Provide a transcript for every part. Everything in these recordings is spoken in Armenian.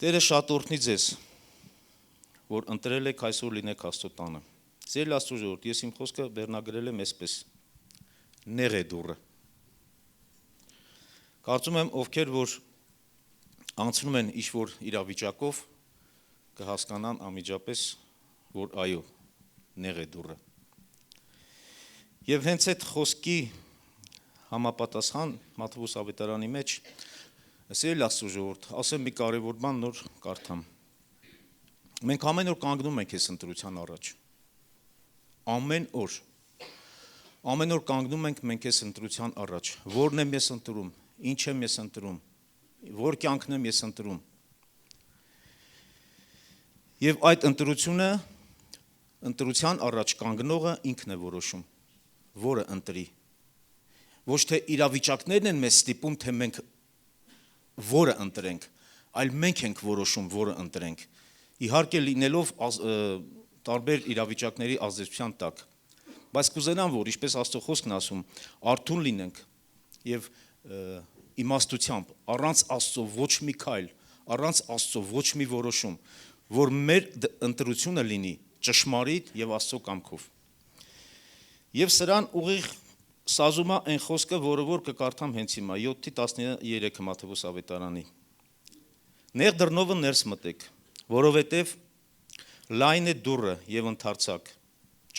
Տերը շատ օրհնի ձեզ, որ ընտրել եք այսօր լինեք Աստծո տանը։ Սիրելի Աստծո ժողովուրդ, ես իմ խոսքը վերնագրել եմ այսպես. նեղ է դուռը։ Կարծում եմ, ովքեր որ անցնում են ինչ-որ իրավիճակով, կհասկանան անմիջապես, որ այո, նեղ է դուռը։ Եվ հենց այդ խոսքի համապատասխան Մատթեոս ավետարանի մեջ Սիրելի Աստծո ժողովուրդ, ասեմ մի կարևոր բան նոր կարդամ։ Մենք ամեն օր կանգնում ենք այս ընտրության առաջ։ Ամեն օր կանգնում ենք մենք այս ընտրության առաջ։ Որն եմ ես ընտրում, ինչ եմ ես ընտրում, որ կյանքն եմ ես ընտրում։ Եվ այդ ընտրության առաջ կանգնողը ինքն է որոշում, որը ընտրի։ Ոչ թե իրավիճակներն են մեզ ստիպում, թե մենք որը ընտրենք, այլ մենք ենք որոշում, որը ընտրենք, իհարկե լինելով տարբեր իրավիճակների ազդեցության տակ, բայց կուզենամ, որ ինչպես Աստծո խոսքն ասում, արթուն լինենք և իմաստությամբ, առանց Աստծո ոչ մի քայլ, առանց Աստծո ոչ մի որոշում, որ մեր ընտրությունը լինի ճշմարիտ և Աստծո կամքով։ Եվ սրան ուղիղ սազում է այն խոսքը, որը որ կկարդամ հենց հիմա, 7:13 Մատթեոս ավետարանի։ Նեղ դռնովը ներս մտեք, որովհետև լայն է դուռը և ընդարձակ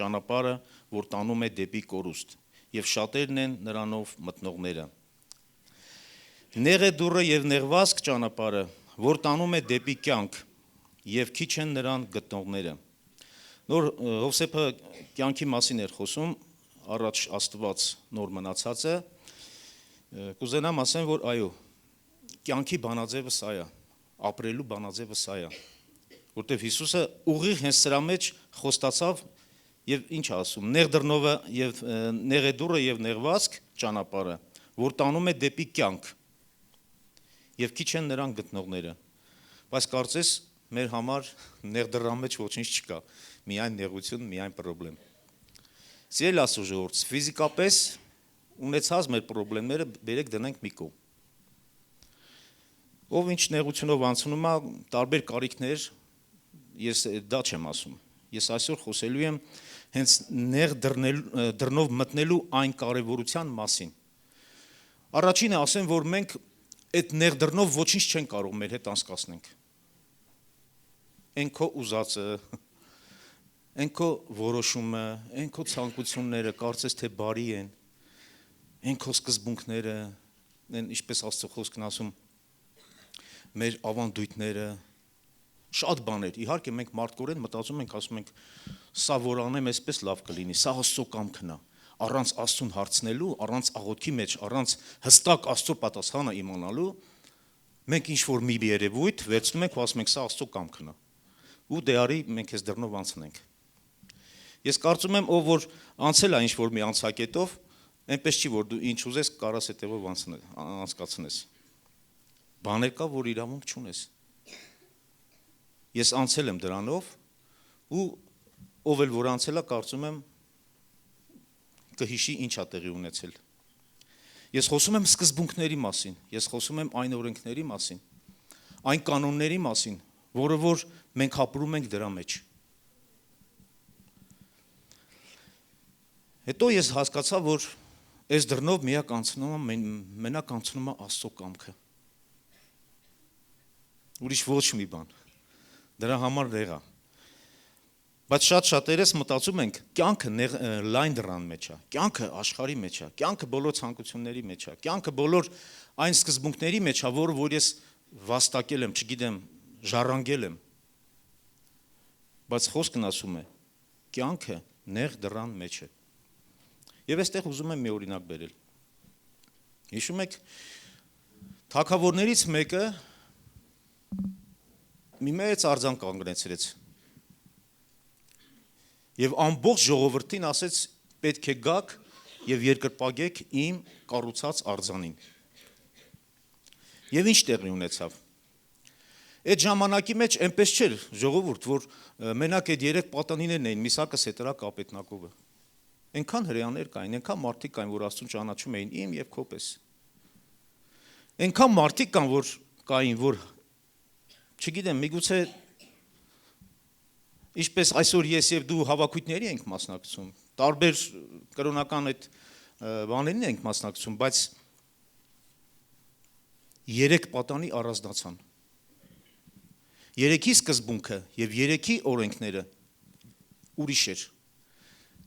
ճանապարհը, որ տանում է դեպի կորուստ, և շատերն են նրանով մտնողները։ Նեղ է դուռը և նեղվածք ճանապարհը, որ տանում է դեպի կյանք, և քիչ են նրան գտնողները։ Նոր Հովսեփը կյանքի մասին էր խոսում, առաջ Աստված նոր մնացածը, կուզենամ ասեմ, որ այո, կյանքի բանաձևը սա է, ապրելու բանաձևը սա է, որտև Հիսուսը ուղիղ հենց սրա մեջ խոստացավ և ինչ ասում, նեղ է դուռը և նեղվածք ճանապարհը, որ տանում է դեպի կյանք, և քիչ են նրան գտնողները, բայց կարծես մեր համար նեղ դռան մեջ ոչինչ չկա, միայն նեղություն, միայն պրոբլեմ։ Սիրելի Աստծո ժողովուրդ, ֆիզիկապես ունեցած մեր պրոբլեմները բերեք դնենք մի կողմ։ Ով ինչ նեղությունով անցնում է, տարբեր կարիքներ, ես դա չեմ ասում։ Ես այսօր խոսելու եմ հենց նեղ դռնով մտնելու այն կարևորության մասին։ Առաջինը ասեմ, որ մենք այդ նեղ դռնով ոչինչ չենք կարող մեր հետ անցկացնենք։ Այն քո ուզածը, այն քո որոշումը, այն քո ցանկությունները, կարծես թե բարի են, այն քո սկզբունքները, ինչպես Աստծո խոսքն ասում, մեր ավանդույթները, շատ բաներ, իհարկե մենք մարդկորեն մտածում ենք, ասում ենք, սա որ անեմ, այսպես լավ կլինի, սա Աստծո կամքն է, առանց Աստծուն հարցնելու, առանց աղոթքի մեջ, առանց հստակ Աստծո պատասխանը իմանալու, մենք ինչ-որ մի երևույթ վերցնում ենք ու ասում ենք, սա Աստծո կամքն է, ու դե արի մենք այս դռնով անցնենք։ Ես կարծում եմ, ով որ անցել է ինչ-որ մի անցակետով, այնպես չի, որ դու ինչ ուզես կարաս հետևով անցկացնես։ Բաներ կա, որ իրավունք չունես։ Ես անցել եմ դրանով ու ով էլ որ անցել է, կարծում եմ, կհիշի ինչ է տեղի ունեցել։ Ես խոսում եմ սկզբունքների մասին, ես խոսում եմ այն օրենքների մասին, այն կանոնների մասին, որը որ մենք ապրում ենք դրա մեջ։ Հետո ես հասկացա, որ այս դռնով մենակ անցնում է Աստծո կամքը։ Ուրիշ ոչ մի բան։ Դրա համար նեղ է։ Բայց շատերս մտածում ենք, կյանքը լայն դռան մեջ է, կյանքը աշխարհի մեջ է, կյանքը բոլոր ցանկությունների մեջ է, կյանքը բոլոր այն սկզբունքների մեջ է, որը որ ես վաստակել եմ, չգիտեմ, ժառանգել եմ։ Բայց խոսքն ասում է, կյանքը նեղ դռան մեջ է։ Եվ այստեղ ուզում եմ մի օրինակ բերել։ Հիշում եք, թագավորներից մեկը մի մեծ արձան կանգնեցրեց և ամբողջ ժողովրդին ասեց, պետք է գաք և երկրպագեք իմ կառուցած արձանին։ Եվ ինչ տեղի ունեցավ։ Այդ ժամանակի մեջ այնպես չէր ժողովուրդ, որ մենակ այդ 3 պատանիներն էին, Միսակը, Սետրակ, Ապետնագովը։ Այնքան հրեաներ կային, այնքան մարդիկ կային, որ Աստծուն ճանաչում էին իմ և քո պես։ Այնքան մարդիկ կան, որ Չգիտեմ, միգուցե ինչպես այսօր ես եւ դու հավաքույթների ենք մասնակցում, տարբեր կրոնական այդ բաներին ենք մասնակցում, բայց 3 պատանի առանձնացան։ 3-ի սկզբունքը եւ 3-ի օրենքները ուրիշ էր։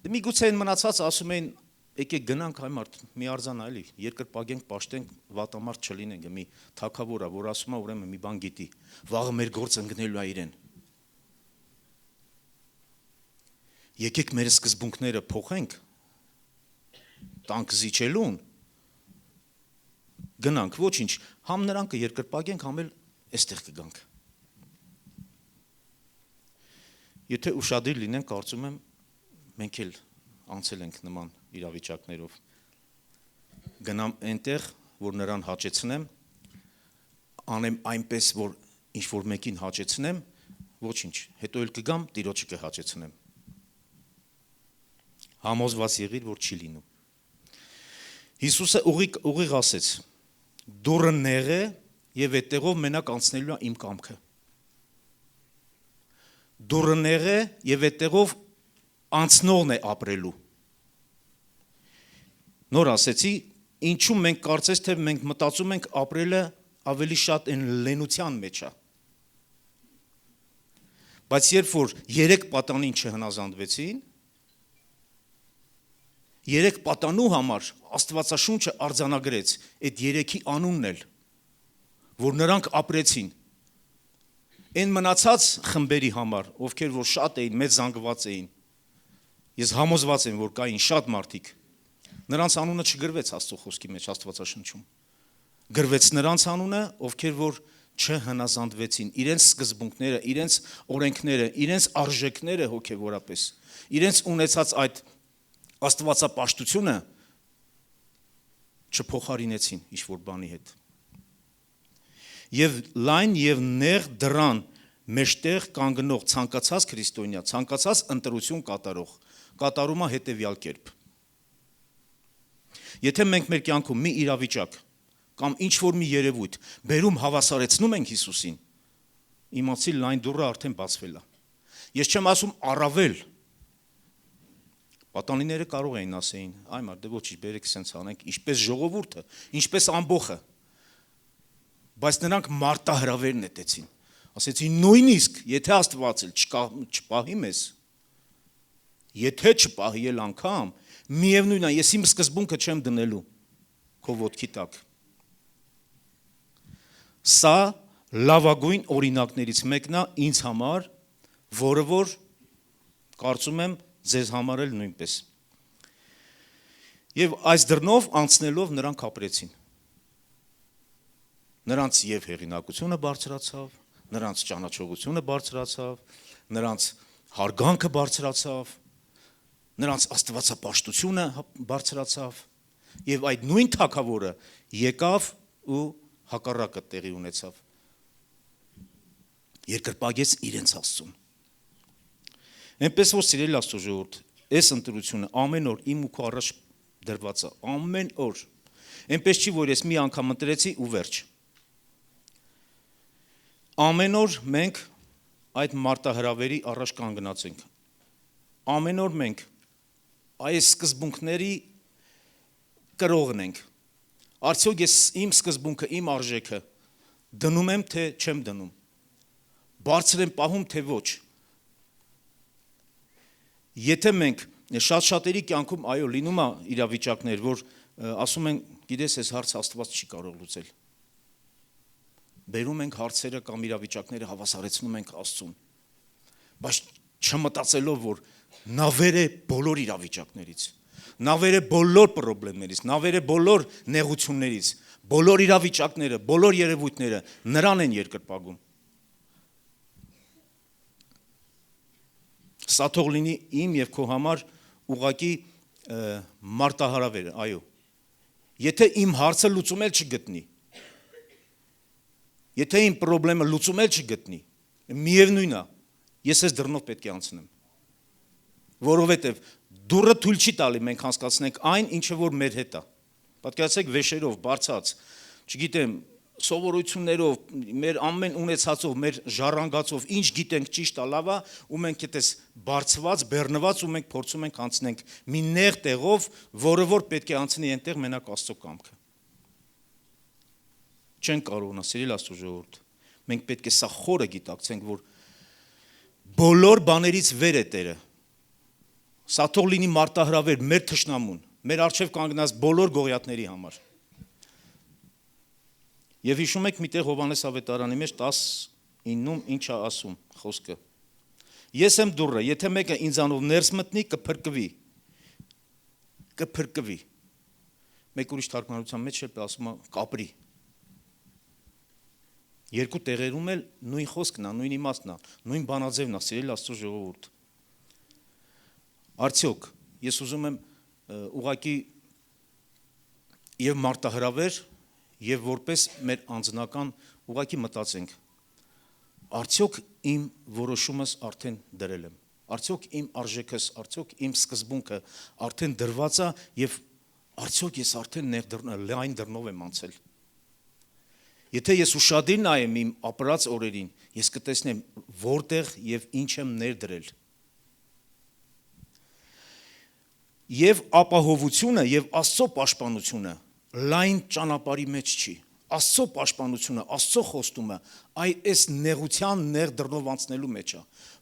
Դե միգուցե այն մնացած ասում էին, եկեք գնանք այ մարդ, մի արձան այլի, երկրպագենք, պաշտենք, վատամարդ չլինենք, մի թակավորա, որ ասում է ուրեմն մի բան գիտի, վաղը մեր գործը ընկնելու է իրեն։ Եկեք մեր սկզբունքները փոխենք, տանք զիջելուն, գնանք, ոչինչ, համ նրանք կերկրպագենք, համ էլ այստեղ կգանք։ Եթե ուշադիր լինենք, կարծում եմ, մենք էլ անցել ենք նման իրավիճակներով։ Գնամ այնտեղ, որ նրան հաճեցնեմ, անեմ այնպես, որ ինչ-որ մեկին հաճեցնեմ, ոչինչ, հետո էլ կգամ, Տիրոջը կհաճեցնեմ։ Համոզված եղիր, որ չի լինում։ Հիսուսը ուղիղ ասեց, դուռը նեղ է եւ այդտեղով մենակ անցնելու է իմ կամքը։ Դուռը նեղ է եւ այդտեղով անցնողն է ապրելու։ Նոր ասեցի, ինչու մենք կարծես թե մենք մտածում ենք ապրելը ավելի շատ այն լենության մեջ է։ Բայց երբ որ 3 պատանին չհնազանդվեցին, 3 պատանու համար Աստվածաշունչը արձանագրեց այդ 3-ի անունն էլ, որ նրանք ապրեցին։ Այն մնացած խմբերի համար, ովքեր որ շատ էին, մեծ զանգված էին, ես համոզված եմ, որ կային շատ մարդիկ, նրանց անունը չգրվեց Աստծո խոսքի մեջ Աստվածաշնչում։ Գրվեց նրանց անունը, ովքեր որ չհնազանդվեցին, իրենց սկզբունքները, իրենց օրենքները, իրենց արժեքները հոգևորապես, իրենց ունեցած այդ աստվածապաշտությունը չփոխարինեցին ինչ-որ բանի հետ։ Եվ լայն եւ նեղ դռան մեջտեղ կանգնող ցանկացած քրիստոնյա, ցանկացած ընտրություն կատարում է հետեւյալ կերպ։ Եթե մենք մեր կյանքում մի իրավիճակ կամ ինչ-որ մի երևույթ բերում հավասարեցնում ենք Հիսուսին, իմացի լայն դուռը արդեն բացվել է։ Ես չեմ ասում առավել։ Պատանիները կարող էին ասեին, այ մարդ, դե ոչինչ, բերեք սենց անենք, ինչպես ժողովուրդը, ինչպես ամբոխը։ Բայց նրանք մարտահրավեր նետեցին։ Ասեցին նույնիսկ, եթե Աստված էլ չպահի մեզ, եթե չպահի էլ անգամ, միևնույնն է, ես իմ սկզբունքը չեմ դնելու քո ոտքի տակ։ Սա լավագույն օրինակներից մեկն է ինձ համար, որը որ կարծում եմ ձեզ համար էլ նույնպես։ Եվ այս դռնով անցնելով նրանք ապրեցին։ Նրանց եւ հեղինակությունը բարձրացավ, նրանց ճանաչողությունը բարձրացավ, նրանց հարգանքը բարձրացավ, նրանց աստվածապաշտությունը բարձրացավ, եւ այդ նույն թագավորը եկավ ու հակառակը տեղի ունեցավ։ Երկրպագեց իրենց Աստծուն։ Այնպես որ սիրելի Աստծո ժողովուրդ, այս ընտրությունը ամեն օր իմ ու քո առաջ դրված է, ամեն օր։ Այնպես չի, որ ես մի անգամ ընտրեցի ու վերջ։ Ամեն օր մենք այդ մարտահրավերի առաջ կանգնած ենք։ Ամեն օր մենք այս սկզբունքների կրողն ենք։ Արդյոք ես իմ սկզբունքը, իմ արժեքը դնում եմ, թե չեմ դնում։ Բարձր եմ պահում, թե ոչ։ Եթե մենք շատ-շատերի կյանքում, այո, լինում է իրավիճակներ, որ ասում են, գիտես, այս հարցը Աստված չի կարող լուծել։ Բերում ենք հարցերը կամ իրավիճակները հավասարեցնում ենք Աստծուն։ Բայց չմտածելով, որ նա վեր է բոլոր իրավիճակներից, նա վեր է բոլոր խնդիրներից, նա վեր է բոլոր նեղություններից, բոլոր իրավիճակները, բոլոր երևույթները նրան են երկրպագում։ Սա թող լինի իմ եւ քո համար ուղղակի մարտահրավեր, այո։ Եթե իմ հարցը լուծում էլ չգտնի, եթե իմ խնդրը լուծում էլ չգտնի, միևնույն է, ես այս դռնով պետք է անցնեմ։ Որովհետեւ դուռը թույլ չի տալի մենք հասկացնենք այն, ինչը որ մեր հետ է։ Պատկերացրեք վեշերով բարձած, չգիտեմ, սովորություններով, մեր ամեն ունեցածով, մեր ժառանգացով, ինչ գիտենք ճիշտ է, լավ է, ու մենք այդպես բարձված, բեռնված ու մենք փորձում ենք անցնենք մի նեղ տեղով, որը որ պետք է անցնի այնտեղ մենակ Աստծո կամքը։ Չեն կարողանա, սիրելի Աստծո ժողովուրդ։ Մենք պետք է սա խորը գիտակցենք, որ բոլոր բաներից վեր է Տերը։ Սա թող լինի մարտահրավեր մեր թշնամուն, մեր առջև կանգնած բոլոր գողիաթների համար։ Եվ հիշում եք միտեղ Հովհաննես ավետարանի մեջ 19-ում ինչ է ասում խոսքը։ Ես եմ դուռը, եթե մեկը ինձանով ներս մտնի, կփրկվի։ Կփրկվի։ Մեկ ուրիշ թարգմանության մեջ էլ ասում է կապրի։ Երկու տեղերում էլ նույն խոսքն է, նույն իմաստն է, նույն բանաձևն է, սիրելի Աստծո ժողովուրդ։ Արդյոք ես ուզում եմ ուղղակի եւ մարտահրավեր եւ որպես մեր անձնական ուղղակի մտածենք։ Արդյոք իմ որոշումս արդեն դրել եմ։ Արդյոք իմ արժեքս, արդյոք իմ սկզբունքը արդեն դրված է եւ արդյոք ես արդեն լայն դռնով եմ անցել։ Եթե ես ուշադիր նայեմ իմ ապրած օրերին, ես կտեսնեմ որտեղ եւ ինչ եմ ներդրել։ Եվ ապահովությունը եւ Աստծո պաշտպանությունը լայն ճանապարհի մեջ չի։ Աստծո պաշտպանությունը, Աստծո խոստումը այս նեղության նեղ դռնով անցնելու մեջ է,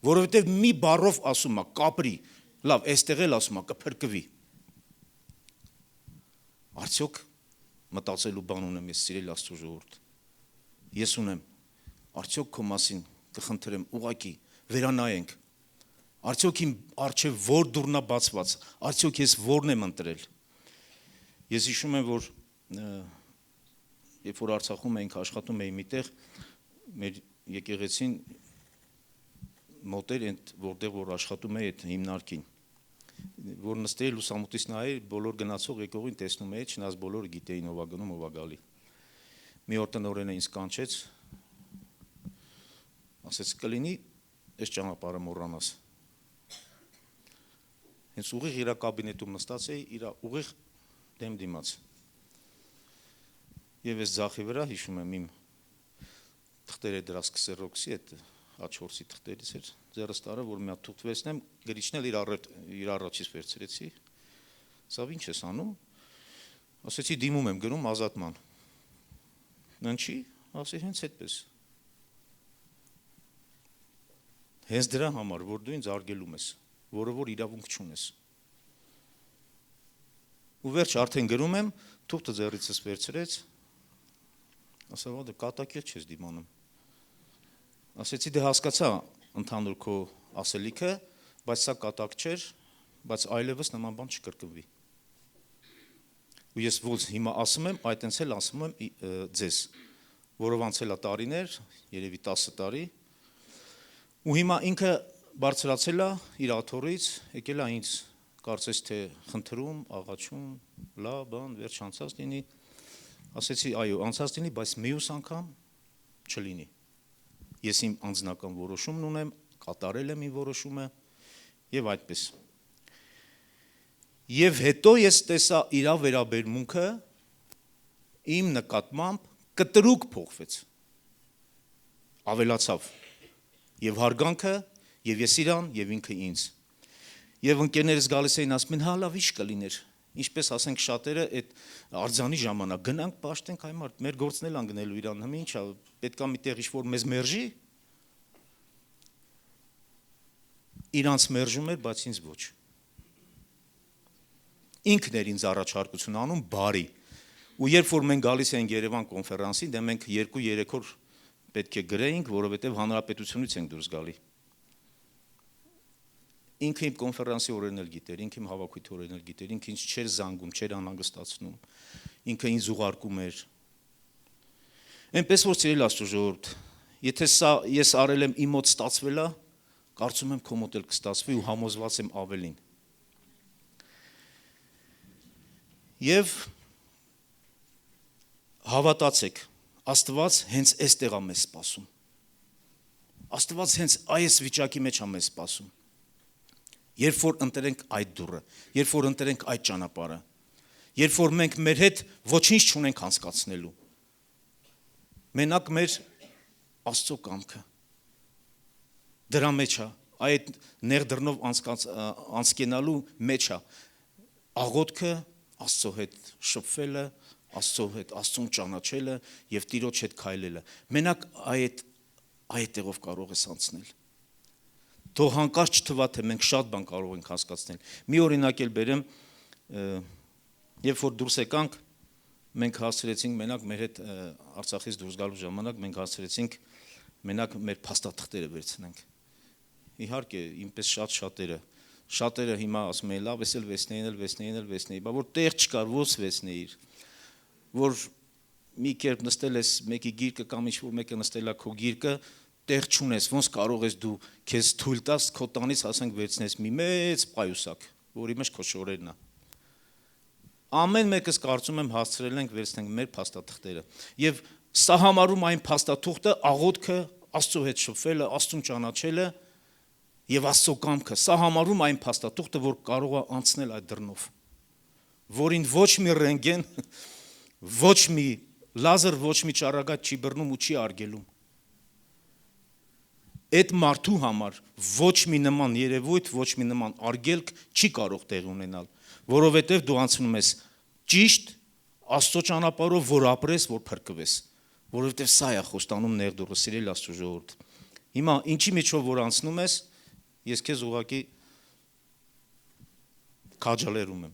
որովհետեւ մի բառով ասում է կապրի, լավ, այստեղ էլ ասում է կփրկվի։ Արդյոք մտածելու բան ունեմ ես, սիրելի Աստծո ժողովուրդ։ Ես ունեմ, արդյոք քո մասին կխնդրեմ ուղակի վերանայենք, արդյոք իմ առջև որ դուռն է բացված, արդյոք ես որն եմ ընտրել։ Ես հիշում եմ, որ երբ որ Արցախում էինք աշխատում էի միտեղ, մեր եկեղեցին մոտ էր այնդ որտեղ որ աշխատում էի այդ հիմնարկին, որ նստեի լուսամուտից նայեի, բոլոր գնացող եկողին տեսնում էի, չնայած բոլորը գիտեին ով է գնում, ով է գալի։ Մի օր տնօրենը ինձ կանչեց, ասեց կլինի այս ճանապարհը մոռանաս։ Հենց ուղիղ իր կաբինետում նստած էի, իր ուղիղ դեմ դիմաց։ Եվ ես ձախի վրա հիշում եմ իմ թղթերը դրած քսերոքսի այդ H4-ի թղթերից էր ձեռս տարա, որ մի հատ թուղթ վերցնեմ, գրիչն էլ իր առաջից վերցրեցի։ Սա ինչ ես անում։ Ասեցի դիմում եմ գրում ազատման։ Ննչի, ասի հենց այդպես։ Հենց դրա համար, որ դու ինձ արգելում ես, որը որ իրավունք չունես։ Ու վերջ արդեն գրում եմ, թուղթը ձեռիցս վերցրեց, ասա դե կատակել չես դիմանում։ Ասեցի դե հասկացա ընդհանուր քո ասելիքը, բայց սա կատակ չէր, բայց այլևս նման բան չկրկնվի։ Ու ես ոնց հիմա ասում եմ, այդ այնց էլ ասում եմ ձեզ, որով անցել է տարիներ, երևի 10 տարի, ու հիմա ինքը բարձրացել է իր աթոռից, եկել է ինձ կարծես թե խնդրում, աղաչում, լավ բան, վերջ անցած լինի, ասեցի այո, անցած լինի, բայց մյուս անգամ չլինի։ Ես իմ անձնական որոշումն ունեմ, կատարել եմ իմ որոշումը եւ այդպես։ Եվ հետո ես տեսա իր վերաբերմունքը իմ նկատմամբ կտրուկ փոխվեց, ավելացավ եւ հարգանքը եւ ես իրան եւ ինքը ինձ։ Եվ ընկերներս գալիս էին ասում են հա լավ ինչ կլիներ, ինչպես ասենք շատերը այդ արձանի ժամանակ գնանք պաշտենք այ մարդ մեր գործն էլ անգնելու իրան, հիմա ինչա պետքա միտեղ ինչ-որ մեզ մերժի։ Իրանց մերժում էր, բայց ինձ ոչ։ Ինքն էր ինձ առաջարկություն անում բարի։ Ու երբ որ մենք գալիս էինք Երևան կոնֆերանսին, դե մենք 2-3 օր պետք է գրեինք, որովհետև հանրապետությունից ենք դուրս գալի։ Ինքը իմ կոնֆերանսի օրերն էլ գիտեր, ինքը իմ հավաքույթի օրերն էլ գիտեր, ինքը ինձ չէր զանգում, չէր անհանգստացնում, ինքը ինձ ուղարկում էր։ Այնպես որ սիրելի Աստծո ժողովուրդ, եթե սա ես արել եմ իմ մոտ ստացվել է, կարծում եմ քո մոտ էլ կստացվի ու համոզված եմ ավելին։ Եվ հավատացեք, Աստված հենց այստեղ է մեզ սպասում։ Աստված հենց այս վիճակի մեջ է մեզ սպասում։ Երբ որ ընտրենք այդ դուռը, երբ որ ընտրենք այդ ճանապարհը, երբ որ մենք մեր հետ ոչինչ չունենք անցկացնելու։ մենակ մեր Աստծո կամքը։ Դրա մեջ է, այդ ներդռնով անցկենալու մեջ է աղոթքը, Աստծո հետ շփվելը, Աստծո հետ Աստծուն ճանաչելը եւ Տիրոջ հետ քայլելը։ Մենակ այդ տեղով կարող ես անցնել։ Թող հանկարծ չթվա, թե մենք շատ բան կարող ենք հասկացնել։ Մի օրինակ էլ բերեմ, երբ որ դուրս եկանք, մենք հասցրեցինք մենակ մեր հետ Արցախից դուրս գալու ժամանակ մենք հասցրեցինք մենակ մեր փաստաթղթերը վերցնենք։ Իհարկե, ինպես շատերը հիմա ասում են, լավ, էս էլ վեցնեին, բա որ տեղ չկար, ո՞ց վեցնեիր, որ մի կերպ նստել ես մեկի գիրկը կամ ինչ-որ մեկը նստել է քո գիրկը, տեղ չունես, ոնց կարող ես դու քեզ թույլ տաս քո տանից ասենք վերցնես մի մեծ պայուսակ, որի մեջ քո շորերն է։ Ամեն մեկս կարծում եմ հասցրել ենք վերցնենք մեր փաստաթղթերը եւ սա համարում այն փաստաթուղթը աղոթքը, Աստծո հետ շփվելը, Աստծուն ճանաչելը եւ Աստծո կամքը, սա համարում այն փաստաթուղթը, որ կարող է անցնել այդ դռնով, որին ոչ մի ռենտգեն, ոչ մի լազեր, ոչ մի ճառագայթ չի բռնում ու չի արգելում։ Այդ մարդու համար ոչ մի նման երևույթ, ոչ մի նման արգելք չի կարող տեղ ունենալ, որովհետև դու անցնում ես ճիշտ Աստծո ճանապարհով, որ ապրես, որ փրկվես, որովհետև սա է խոստանում ներդուրը, սիրելի Աստծո ժողովուրդ։ Հիմա ինչի միջով որ անցնում ես, ես քեզ ուղղակի քաջալերում եմ։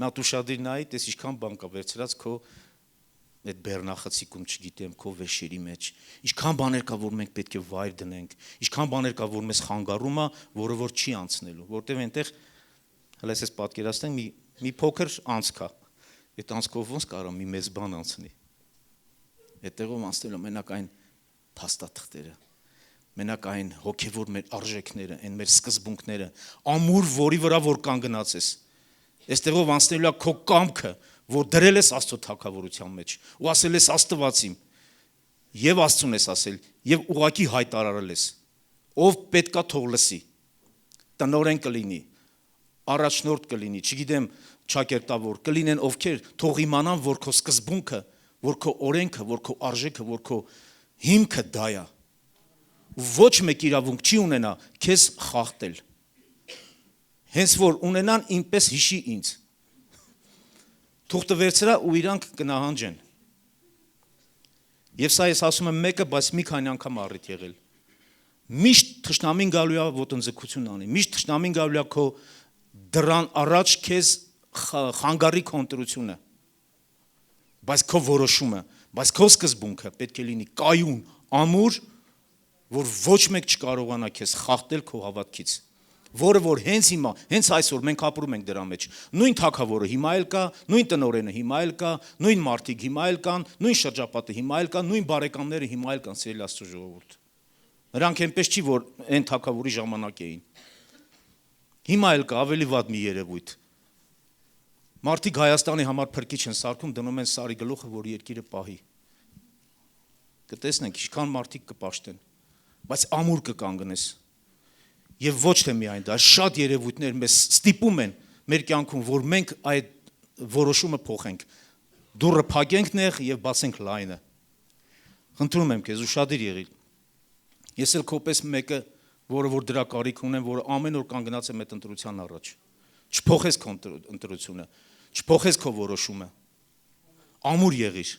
Նա ուշադիր նայի, տես ինչքան բան կա վերցրած քո այդ բեռնախցիկում, չգիտեմ, քո վեշերի մեջ, ինչքան բաներ կա, որ մենք պետք է վայր դնենք, ինչքան բաներ կա, որ մեզ խանգարում է, որը որ չի անցնելու, որտեղ այնտեղ հələ ես պատկերացնեմ մի փոքր անցք է, այդ անցքով ոնց կարող մի մեծ բան անցնի։ Այդտեղով անցնելու մենակ այն փաստաթղթերը, մենակ այն հոգևոր մեր արժեքները, այն մեր սկզբունքները, ամուր, որի վրա որ կանգնած ես, այստեղով անցնելու է քո կամքը, որ դրել ես Աստծո թագավորության մեջ ու ասել ես Աստվածին եւ Աստծուն ես ասել եւ ուղակի հայտարարել ես ով պետքա թող լսի տնօրեն կլինի առաջնորդ կլինի չգիտեմ ճակերտավոր կլինեն ովքեր թող իմանան որ քո սկզբունքը որ քո օրենքը որ քո արժեքը որ քո հիմքը դա է ոչ մեկ իրավունք չի ունենա քեզ խախտել հենց որ ունենան ինպես հիշի ինձ թուղթը վերցրա ու իրանք կնահանջեն։ Եվ սա ես ասում եմ մեկը, բայց մի քանի անգամ առիթ եղել։ Միշտ թշնամին գալու է ոտնձգություն անի, միշտ թշնամին գալու է քո դրան առաջ քեզ խանգարի քո ընտրությունը։ Բայց քո որոշումը, բայց քո սկզբունքը պետք է լինի կայուն, ամուր, որ ոչ մեկ չկարողանա քեզ խախտել քո հավատքից։ Որը որ հենց հիմա, հենց այսօր մենք ապրում ենք դրա մեջ։ Նույն թագավորը հիմա էլ կա, նույն տնօրենը հիմա էլ կա, նույն մարդիկ հիմա էլ կան, նույն շրջապատը հիմա էլ կա, նույն բարեկամները հիմա էլ կան, սիրելի Աստծո ժողովուրդ։ Նրանք այնպես չի, որ այն թագավորի ժամանակ էին։ Հիմա էլ կա ավելի վատ մի երևույթ։ Մարդիկ Հայաստանի համար փրկիչ են սարքում, դնում են սարի գլուխը, որ երկիրը պահի։ Կտեսնենք, ինչքան մարդիկ կպաշտեն, բայց ամուր կկանգնես։ Եվ ոչ թե միայն դա, շատ երևույթներ մեզ ստիպում են մեր կյանքում, որ մենք այդ որոշումը փոխենք, դուռը փակենք նեղ եւ բացենք լայնը։ Խնդրում եմ քեզ ուշադիր եղիր։ Ես էլ քոպես մեկը, որը որ դրա կարիք ունեմ, որը ամեն օր կանգնած եմ այդ ընտրության առաջ։ Չփոխես քո ընտրությունը, չփոխես քո որոշումը։ Ամուր եղիր։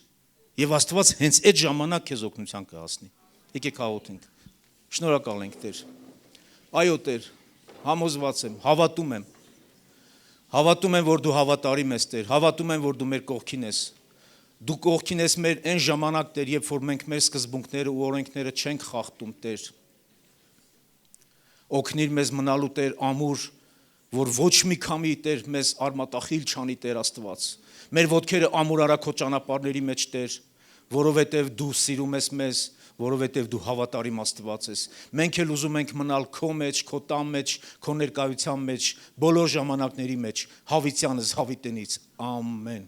Եվ Աստված հենց այդ ժամանակ քեզ օգնության կհասնի։ Եկեք աղոթենք։ Շնորհակալ ենք Տեր։ Այո Տեր, համոզված եմ, հավատում եմ, որ դու հավատարիմ ես Տեր, հավատում եմ, որ դու մեր կողքին ես, դու կողքին ես մեր այն ժամանակ Տեր, երբ որ մենք մեր սկզբունքները ու օրենքները չենք խախտում Տեր, օգնիր մեզ մնալու Տեր ամուր, որ ոչ մի քամի Տեր մեզ արմատախիլ չանի Տեր Աստված, մեր ոտքերը ամուր արա քո ճանապարհների մեջ Տեր, որովհետև դու սիրում ես մեզ, որովհետև դու հավատարիմ Աստված ես։ Մենք էլ ուզում ենք մնալ քո մեջ, քո տան մեջ, քո ներկայության մեջ, բոլոր ժամանակների մեջ, հավիտյանս հավիտենից։ Ամեն։